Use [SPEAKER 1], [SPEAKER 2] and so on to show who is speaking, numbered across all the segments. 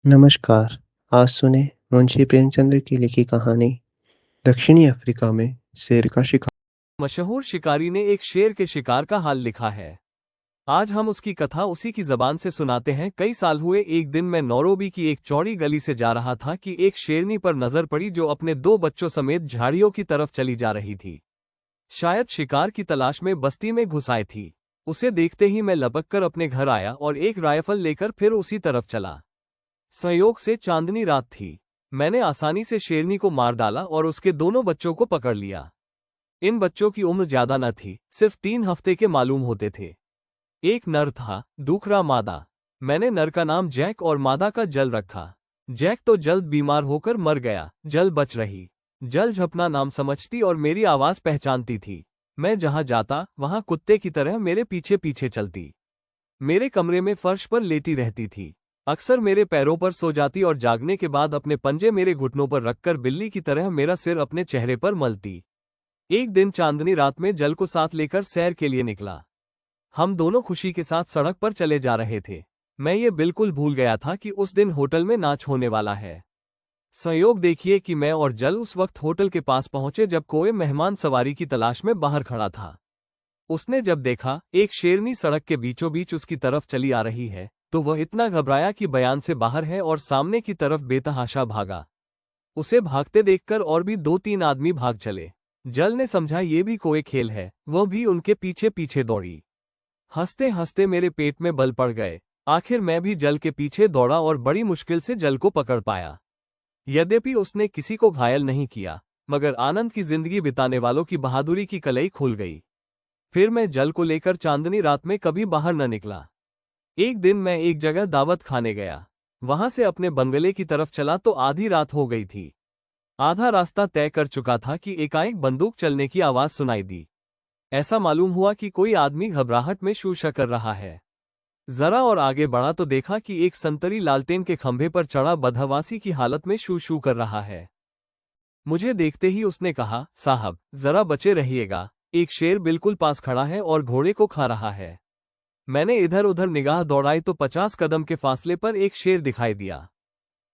[SPEAKER 1] नमस्कार। आज सुने मुंशी प्रेमचंद्र की लिखी कहानी दक्षिणी अफ्रीका में शेर का शिकार।
[SPEAKER 2] मशहूर शिकारी ने एक शेर के शिकार का हाल लिखा है। आज हम उसकी कथा उसी की जबान से सुनाते हैं। कई साल हुए, एक दिन मैं नौरोबी की एक चौड़ी गली से जा रहा था कि एक शेरनी पर नजर पड़ी जो अपने 2 बच्चों समेत झाड़ियों की तरफ चली जा रही थी। शायद शिकार की तलाश में बस्ती में घुस आई थी। उसे देखते ही मैं लपक कर अपने घर आया और एक राइफल लेकर फिर उसी तरफ चला। संयोग से चांदनी रात थी। मैंने आसानी से शेरनी को मार डाला और उसके दोनों बच्चों को पकड़ लिया। इन बच्चों की उम्र ज्यादा न थी, सिर्फ 3 हफ्ते के मालूम होते थे। एक नर था, दूसरा मादा। मैंने नर का नाम जैक और मादा का जल रखा। जैक तो जल्द बीमार होकर मर गया, जल बच रही। जल झपना नाम समझती और मेरी आवाज पहचानती थी। मैं जहां जाता वहां कुत्ते की तरह मेरे पीछे पीछे चलती। मेरे कमरे में फर्श पर लेटी रहती थी। अक्सर मेरे पैरों पर सो जाती और जागने के बाद अपने पंजे मेरे घुटनों पर रखकर बिल्ली की तरह मेरा सिर अपने चेहरे पर मलती। एक दिन चांदनी रात में जल को साथ लेकर सैर के लिए निकला। हम दोनों खुशी के साथ सड़क पर चले जा रहे थे। मैं ये बिल्कुल भूल गया था कि उस दिन होटल में नाच होने वाला है। संयोग देखिए कि मैं और जल उस वक्त होटल के पास पहुंचे जब कोई मेहमान सवारी की तलाश में बाहर खड़ा था। उसने जब देखा एक शेरनी सड़क के बीचों बीच उसकी तरफ चली आ रही है, तो वह इतना घबराया कि बयान से बाहर है और सामने की तरफ बेतहाशा भागा। उसे भागते देखकर और भी 2-3 आदमी भाग चले। जल ने समझा ये भी कोई खेल है, वह भी उनके पीछे पीछे दौड़ी। हंसते हंसते मेरे पेट में बल पड़ गए। आखिर मैं भी जल के पीछे दौड़ा और बड़ी मुश्किल से जल को पकड़ पाया। यद्यपि उसने किसी को घायल नहीं किया, मगर आनंद की जिंदगी बिताने वालों की बहादुरी की कलई खुल गई। फिर मैं जल को लेकर चांदनी रात में कभी बाहर न निकला। एक दिन मैं एक जगह दावत खाने गया। वहां से अपने बंगले की तरफ चला तो आधी रात हो गई थी। आधा रास्ता तय कर चुका था कि एकाएक बंदूक चलने की आवाज सुनाई दी। ऐसा मालूम हुआ कि कोई आदमी घबराहट में शू कर रहा है। जरा और आगे बढ़ा तो देखा कि एक संतरी लालटेन के खंभे पर चढ़ा बदहवासी की हालत में शू कर रहा है। मुझे देखते ही उसने कहा, साहब जरा बचे रहिएगा, एक शेर बिल्कुल पास खड़ा है और घोड़े को खा रहा है। मैंने इधर उधर निगाह दौड़ाई तो 50 कदम के फासले पर एक शेर दिखाई दिया।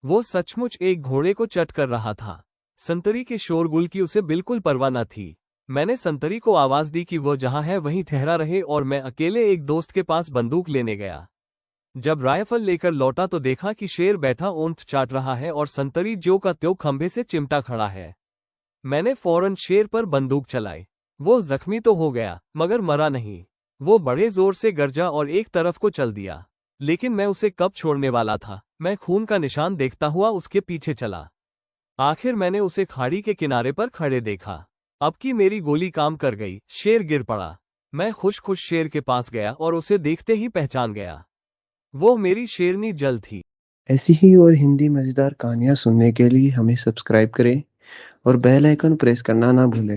[SPEAKER 2] वो सचमुच एक घोड़े को चट कर रहा था। संतरी के शोरगुल की उसे बिल्कुल परवाह न थी। मैंने संतरी को आवाज दी कि वो जहां है वहीं ठहरा रहे और मैं अकेले एक दोस्त के पास बंदूक लेने गया। जब राइफल लेकर लौटा तो देखा कि शेर बैठा ऊंट चाट रहा है और संतरी ज्यों का त्यों खंभे से चिमटा खड़ा है। मैंने फौरन शेर पर बंदूक चलाई। वो जख्मी तो हो गया, मगर मरा नहीं। वो बड़े जोर से गरजा और एक तरफ को चल दिया। लेकिन मैं उसे कब छोड़ने वाला था। मैं खून का निशान देखता हुआ उसके पीछे चला। आखिर मैंने उसे खाड़ी के किनारे पर खड़े देखा। अब की मेरी गोली काम कर गई। शेर गिर पड़ा। मैं खुश खुश शेर के पास गया और उसे देखते ही पहचान गया। वो मेरी शेरनी जल थी।
[SPEAKER 1] ऐसी ही और हिंदी मजेदार कहानियाँ सुनने के लिए हमें सब्सक्राइब करें और बेल आइकन प्रेस करना ना भूलें।